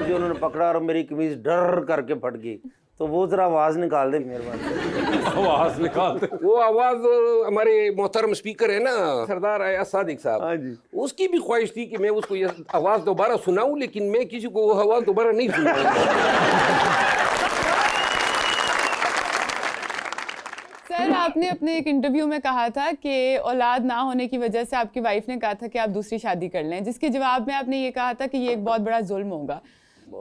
مجھے انہوں نے پکڑا اور میری قمیض ڈر کر کے پھٹ گئی, تو وہ ذرا آواز نکال دیں مہربانی. آواز نکالتے وہ آواز ہمارے محترم اسپیکر ہے نا سردار ایاز صادق صاحب, ہاں جی, اس کی بھی خواہش تھی کہ میں اس کو یہ آواز دوبارہ سناؤں, لیکن میں کسی کو وہ آواز دوبارہ نہیں سناؤں گا. سر آپ نے اپنے ایک انٹرویو میں کہا تھا کہ اولاد نہ ہونے کی وجہ سے آپ کی وائف نے کہا تھا کہ آپ دوسری شادی کر لیں, جس کے جواب میں آپ نے یہ کہا تھا کہ یہ ایک بہت بڑا ظلم ہوگا.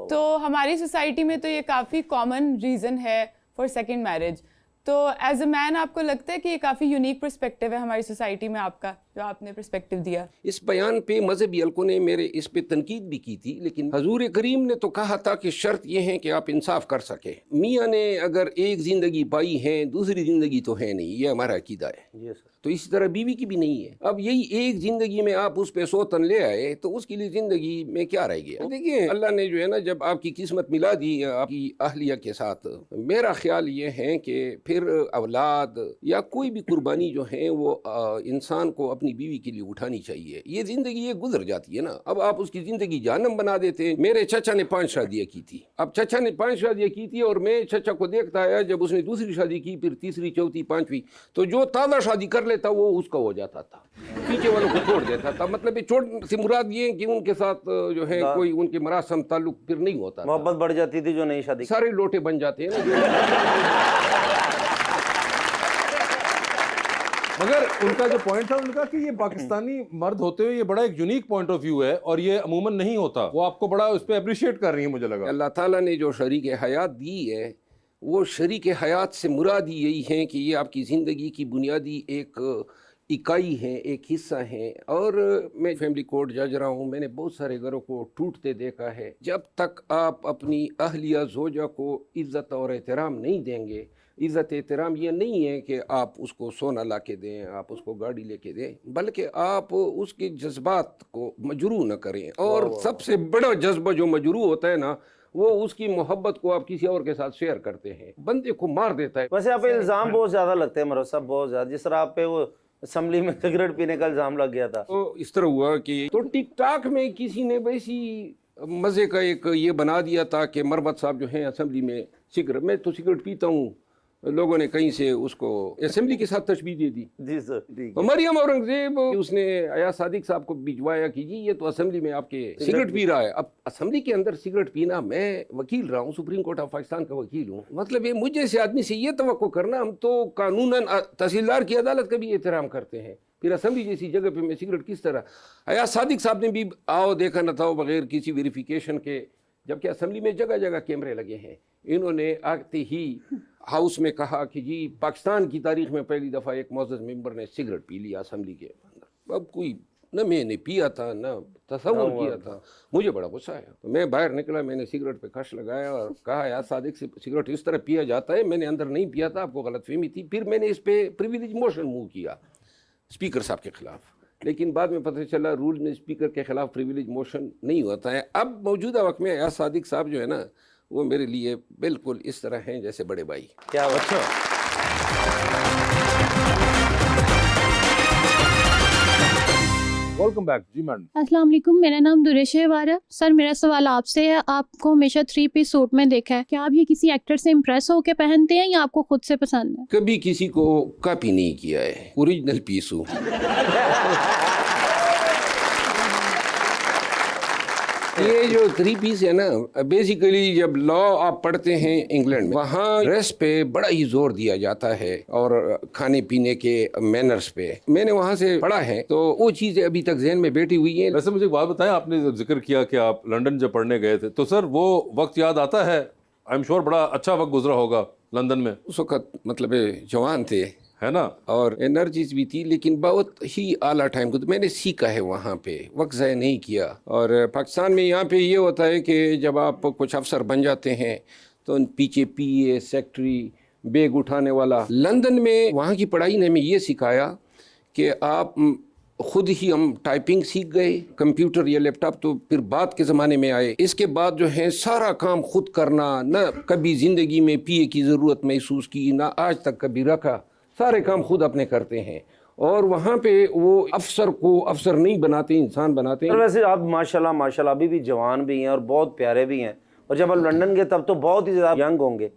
تو ہماری سوسائٹی میں تو یہ کافی کامن ریزن ہے فار سیکنڈ میرج. تو ایز اے مین آپ کو لگتا ہے کہ یہ کافی یونیک پرسپیکٹیو ہے ہماری سوسائٹی میں آپ کا, جو آپ نے پرسپیکٹیو دیا؟ اس بیان پہ مذہبی حلقوں نے میرے اس پہ تنقید بھی کی تھی, لیکن حضور کریم نے تو کہا تھا کہ شرط یہ ہے کہ آپ انصاف کر سکیں. میاں نے اگر ایک زندگی پائی ہے, دوسری زندگی تو ہے نہیں, یہ ہمارا عقیدہ ہے. جی سر. تو اسی طرح بیوی کی بھی نہیں ہے. اب یہی ایک زندگی میں آپ اس پہ 100 تن لے آئے تو اس کے لیے زندگی میں کیا رہ گیا؟ دیکھیے اللہ نے جو ہے نا جب آپ کی قسمت ملا دی آپ کی اہلیہ کے ساتھ, میرا خیال یہ ہے کہ پھر اولاد یا کوئی بھی قربانی جو ہے وہ انسان کو اپنی بیوی کے لیے اٹھانی چاہیے. یہ زندگی یہ گزر جاتی ہے نا, اب آپ اس کی زندگی جہنم بنا دیتے ہیں. میرے چچا نے 5 شادیاں کی تھی. اب چچا نے 5 شادیاں کی تھی اور میں چچا کو دیکھتا آیا جب اس نے دوسری شادی کی, پھر تیسری, چوتھی, 5ویں, تو جو تازہ شادی کر لیتا وہ اس کا ہو جاتا تھا, پیچھے والوں کو چھوڑ دیتا تھا. مطلب چھوڑ سے مراد یہ ہے کہ ان کے ساتھ جو ہے کوئی ان کے مراسم تعلق پھر نہیں ہوتا تھا. محبت بڑھ جاتی تھی جو نئی شادی, سارے لوٹے بن جاتے ہیں نا. مگر ان کا جو پوائنٹ تھا, ان کا کہ یہ پاکستانی مرد ہوتے ہوئے یہ بڑا ایک یونیک پوائنٹ آف ویو ہے اور یہ عموماً نہیں ہوتا. وہ آپ کو بڑا اس پہ اپریشیٹ کر رہی ہیں مجھے لگا. اللہ تعالیٰ نے جو شریک حیات دی ہے وہ شریک حیات سے مراد ہی یہی ہے کہ یہ آپ کی زندگی کی بنیادی ایک اکائی ہے, ایک حصہ ہیں. اور میں فیملی کورٹ جج رہا ہوں, میں نے بہت سارے گھروں کو ٹوٹتے دیکھا ہے. جب تک آپ اپنی اہلیہ زوجہ کو عزت اور احترام نہیں دیں گے, عزت احترام یہ نہیں ہے کہ آپ اس کو سونا لا کے دیں, آپ اس کو گاڑی لے کے دیں, بلکہ آپ اس کے جذبات کو مجروح نہ کریں. اور سب سے بڑا جذبہ جو مجروح ہوتا ہے نا, وہ اس کی محبت کو آپ کسی اور کے ساتھ شیئر کرتے ہیں, بندے کو مار دیتا ہے. ویسے آپ پہ الزام بہت زیادہ لگتے ہیں مروز صاحب, بہت زیادہ. جس طرح آپ پہ وہ اسمبلی میں سگریٹ پینے کا الزام لگ گیا تھا, تو اس طرح ہوا کہ تو ٹک ٹاک میں کسی نے ویسی مزے کا ایک یہ بنا دیا تھا کہ مروت صاحب جو ہیں اسمبلی میں سگریٹ, میں تو سگریٹ پیتا ہوں, لوگوں نے کہیں سے اس کو اسمبلی کے ساتھ تشبیہ دے دی. جی سر ٹھیک ہے. مریم اورنگزیب اس نے ایاز صادق صاحب کو بھجوایا کہ جی یہ تو اسمبلی میں آپ کے سگریٹ پی رہا ہے. اب اسمبلی کے اندر سگریٹ پینا, میں وکیل رہا ہوں, سپریم کورٹ آف پاکستان کا وکیل ہوں, مطلب یہ مجھے سے آدمی سے یہ توقع کرنا, ہم تو قانوناً تحصیلدار کی عدالت کا بھی احترام کرتے ہیں, پھر اسمبلی جیسی جگہ پہ میں سگریٹ کس طرح. ایاز صادق صاحب نے بھی آؤ دیکھا نہ تھا بغیر کسی ویریفیکیشن کے, جبکہ اسمبلی میں جگہ جگہ کیمرے لگے ہیں. انہوں نے آتے ہی ہاؤس میں کہا کہ جی پاکستان کی تاریخ میں پہلی دفعہ ایک معزز ممبر نے سگریٹ پی لیا اسمبلی کے اندر. اب کوئی نہ میں نے پیا تھا نہ تصور کیا تھا, مجھے بڑا غصہ آیا. تو میں باہر نکلا, میں نے سگریٹ پہ کش لگایا اور کہا ایاز صادق سے سگریٹ اس طرح پیا جاتا ہے, میں نے اندر نہیں پیا تھا, آپ کو غلط فہمی تھی. پھر میں نے اس پہ پریویلیج موشن موو کیا اسپیکر صاحب کے خلاف, لیکن بعد میں پتہ چلا رول میں اسپیکر کے خلاف پریویلیج موشن نہیں ہوتا ہے. اب موجودہ وقت میں ایاز صادق صاحب جو ہے نا وہ میرے لیے بالکل اس طرح ہیں جیسے بڑے بھائی. کیا اچھا. Welcome back. جی میڈم. السلام علیکم, میرا نام دریش ہے. سر میرا سوال آپ سے ہے, آپ کو ہمیشہ 3 پیس سوٹ میں دیکھا ہے, کیا آپ یہ کسی ایکٹر سے امپریس ہو کے پہنتے ہیں یا آپ کو خود سے پسند ہے؟ کبھی کسی کو کاپی نہیں کیا ہے, اوریجنل پیس ہوں. یہ جو 3 پیس ہے نا, بیسیکلی جب لا آپ پڑھتے ہیں انگلینڈ میں, وہاں ڈریس پہ بڑا ہی زور دیا جاتا ہے اور کھانے پینے کے مینرز پہ. میں نے وہاں سے پڑھا ہے تو وہ چیزیں ابھی تک ذہن میں بیٹھی ہوئی ہیں. ویسے مجھے ایک بات بتائیں, آپ نے ذکر کیا کہ آپ لندن جب پڑھنے گئے تھے, تو سر وہ وقت یاد آتا ہے؟ آئی ایم شیور بڑا اچھا وقت گزرا ہوگا لندن میں. اس وقت مطلب جوان تھے ہے نا, اور انرجیز بھی تھی, لیکن بہت ہی اعلیٰ ٹائم کو میں نے سیکھا ہے وہاں پہ, وقت ضائع نہیں کیا. اور پاکستان میں یہاں پہ یہ ہوتا ہے کہ جب آپ کچھ افسر بن جاتے ہیں تو پیچھے پی اے, سیکٹری, بیگ اٹھانے والا. لندن میں وہاں کی پڑھائی نے ہمیں یہ سکھایا کہ آپ خود ہی, ہم ٹائپنگ سیکھ گئے, کمپیوٹر یا لیپ ٹاپ تو پھر بعد کے زمانے میں آئے. اس کے بعد جو ہے سارا کام خود کرنا, نہ کبھی زندگی میں پی اے کی ضرورت محسوس کی, نہ آج تک کبھی رکھا, سارے کام خود اپنے کرتے ہیں. اور وہاں پہ وہ افسر کو افسر نہیں بناتے، انسان بناتے سر ہیں. ویسے آپ ماشاءاللہ ابھی بھی جوان بھی ہیں اور بہت پیارے بھی ہیں، اور جب آپ لنڈن گئے تب تو بہت ہی زیادہ ینگ ہوں گے،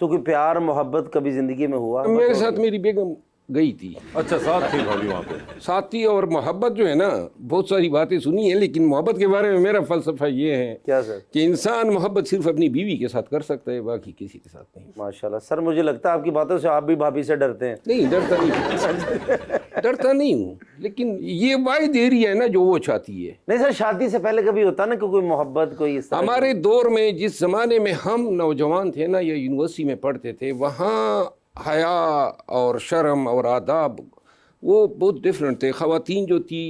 تو کوئی پیار محبت کبھی زندگی میں ہوا؟ میرے ساتھ میری بیگم گئی تھی، اچھا ساتھ تھی بھابھی وہاں پہ؟ ساتھ تھی. اور محبت جو ہے نا، بہت ساری باتیں سنی ہیں، لیکن محبت کے بارے میں میرا فلسفہ یہ ہے کیا سر؟ کہ انسان محبت صرف اپنی بیوی کے ساتھ کر سکتا ہے، باقی کسی کے ساتھ نہیں. ماشاءاللہ سر، مجھے لگتا ہے آپ کی باتوں سے آپ بھی بھابھی سے ڈرتے ہیں. نہیں ڈرتا نہیں، ڈرتا نہیں ہوں، لیکن یہ واحد ایریا ہے نا جو وہ چاہتی ہے. نہیں سر، شادی سے پہلے کبھی ہوتا نا کہ کوئی محبت کوئی اس طرح کی؟ ہمارے دور میں جس زمانے میں ہم نوجوان تھے نا، یا یونیورسٹی میں پڑھتے تھے، وہاں حیا اور شرم اور آداب وہ بہت ڈفرینٹ تھے. خواتین جو تھی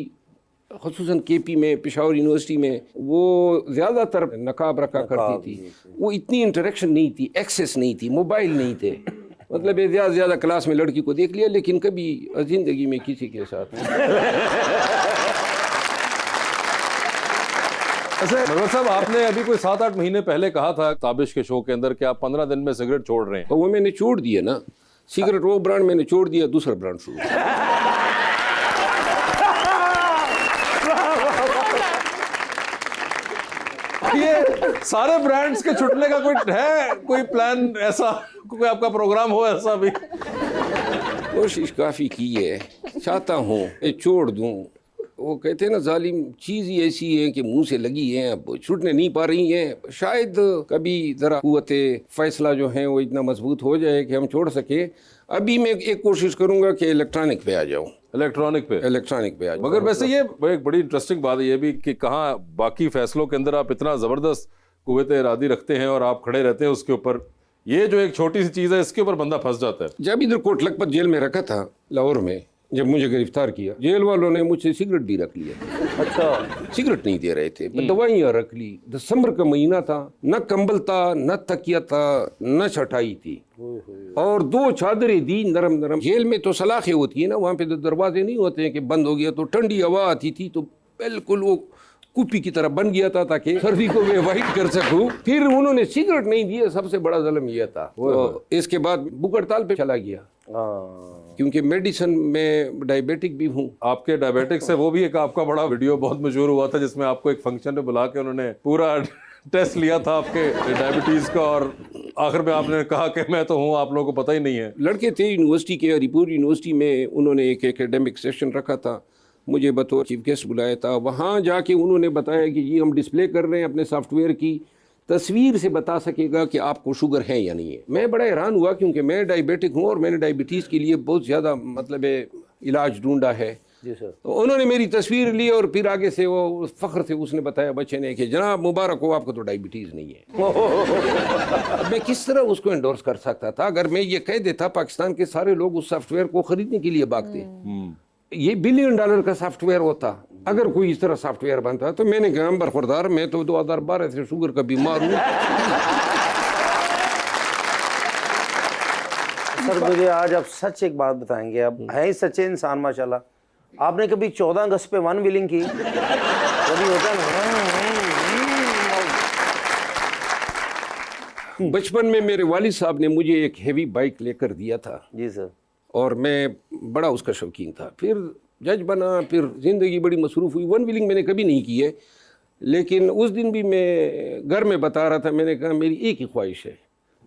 خصوصاً کے پی میں، پشاور یونیورسٹی میں، وہ زیادہ تر نقاب رکھا کرتی تھی. وہ اتنی انٹریکشن نہیں تھی، ایکسیس نہیں تھی، موبائل نہیں تھے. مطلب زیادہ سے زیادہ کلاس میں لڑکی کو دیکھ لیا، لیکن کبھی زندگی میں کسی کے ساتھ نہیں. اچھا مظہر صاحب، آپ نے ابھی کوئی 7-8 مہینے پہلے کہا تھا تابش کے شو کے اندر کہ آپ 15 دن میں سگریٹ چھوڑ رہے ہیں. تو وہ میں نے چھوڑ دیا نا، سگریٹ وہ برانڈ میں نے چھوڑ دیا، دوسرا برانڈ شروع. یہ سارے برانڈز کے چھٹنے کا کوئی پلان ایسا، کوئی آپ کا پروگرام ہو ایسا بھی؟ کوشش کافی کی ہے، چاہتا ہوں کہ چھوڑ دوں. وہ کہتے ہیں نا، ظالم چیز ہی ایسی ہے کہ منہ سے لگی ہیں، اب چھوٹنے نہیں پا رہی ہیں. شاید کبھی ذرا قوت فیصلہ جو ہیں وہ اتنا مضبوط ہو جائے کہ ہم چھوڑ سکیں. ابھی میں ایک کوشش کروں گا کہ الیکٹرانک پہ آ جاؤں. الیکٹرانک پہ آ جاؤں. مگر ویسے یہ ایک بڑی انٹرسٹنگ بات ہے یہ بھی کہ کہاں باقی فیصلوں کے اندر آپ اتنا زبردست قوت ارادی رکھتے ہیں اور آپ کھڑے رہتے ہیں اس کے اوپر، یہ جو ایک چھوٹی سی چیز ہے اس کے اوپر بندہ پھنس جاتا ہے. جب ادھر کوٹ لکھپت جیل میں رکھا تھا لاہور میں، جب مجھے گرفتار کیا، جیل والوں نے مجھ سے سگریٹ بھی رکھ لیا. اچھا، سگریٹ نہیں دے رہے تھے، دوائیاں رکھ لی. دسمبر کا مہینہ تھا، نہ کمبل تھا، نہ تکیہ تھا، نہ چٹائی تھی، اور 2 چادریں دی نرم نرم. جیل میں تو سلاخیں ہوتی ہیں نا، وہاں پہ تو دروازے نہیں ہوتے ہیں کہ بند ہو گیا تو ٹھنڈی ہوا آتی تھی، تو بالکل وہ کپی کی طرح بن گیا تھا تاکہ سردی کو میں وائٹ کر سکوں. پھر انہوں نے سگریٹ نہیں دیا، سب سے بڑا ظلم یہ تھا. اس کے بعد بھوک ہڑتال پہ چلا گیا، کیونکہ میڈیسن میں ڈائبیٹک بھی ہوں. آپ کے ڈائبیٹک سے وہ بھی ایک آپ کا بڑا ویڈیو بہت مشہور ہوا تھا جس میں آپ کو ایک فنکشن میں بلا کے انہوں نے پورا ٹیسٹ لیا تھا آپ کے ڈائبٹیز کا، اور آخر میں آپ نے کہا کہ میں تو ہوں، آپ لوگوں کو پتہ ہی نہیں ہے. لڑکے تھے یونیورسٹی کے، علی پور یونیورسٹی میں انہوں نے ایک ایکیڈیمک سیشن رکھا تھا، مجھے بطور چیف گیسٹ بلایا تھا. وہاں جا کے انہوں نے بتایا کہ جی ہم ڈسپلے کر رہے ہیں اپنے سافٹ ویئر کی، تصویر سے بتا سکے گا کہ آپ کو شوگر ہے یا نہیں ہے. میں بڑا حیران ہوا کیونکہ میں ڈائبیٹک ہوں اور میں نے ڈائبٹیز کے لیے بہت زیادہ مطلب علاج ڈھونڈا ہے. جی سر. تو انہوں نے میری تصویر لی اور پھر آگے سے وہ فخر سے اس نے بتایا بچے نے کہ جناب مبارک ہو، آپ کو تو ڈائبٹیز نہیں ہے. اب میں کس طرح اس کو انڈورس کر سکتا تھا اگر میں یہ کہہ دیتا پاکستان کے سارے لوگ اس سافٹ ویئر کو خریدنے کے لیے بھاگتے. یہ $1 بلین کا سافٹ ویئر ہوتا اگر کوئی اس طرح سافٹ ویئر بنتا. تو میں نے کہا برخوردار، میں تو 2012 سے شوگر کا بیمار ہوں. سر مجھے آج آپ سچ ایک بات بتائیں گے، اب ہے ہی سچے انسان ماشاءاللہ. آپ نے کبھی 14 اگست پہ 1 ویلنگ کی؟ کبھی ہوتا ہے نا. بچپن میں میرے والد صاحب نے مجھے ایک ہیوی بائک لے کر دیا تھا جی سر. اور میں بڑا اس کا شوقین تھا. پھر جج بنا، پھر زندگی بڑی مصروف ہوئی. 1 ویلنگ میں نے کبھی نہیں کی ہے، لیکن اس دن بھی میں گھر میں بتا رہا تھا، میں نے کہا میری ایک ہی خواہش ہے،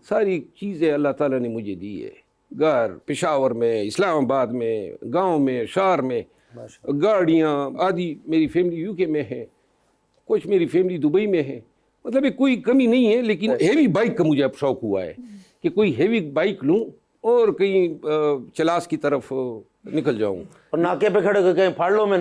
ساری چیزیں اللہ تعالیٰ نے مجھے دی ہے، گھر پشاور میں، اسلام آباد میں، گاؤں میں، شہر میں، گاڑیاں. آدھی میری فیملی یو کے میں ہے، کچھ میری فیملی دبئی میں ہے. مطلب کوئی کمی نہیں ہے، لیکن ہیوی بائک کا مجھے اب شوق ہوا ہے کہ کوئی ہیوی بائک لوں اور کہیں چلاس کی طرف نکل جاؤں. اور ناکے پہ کھڑے ہو کے کہیں پھاڑ لو میں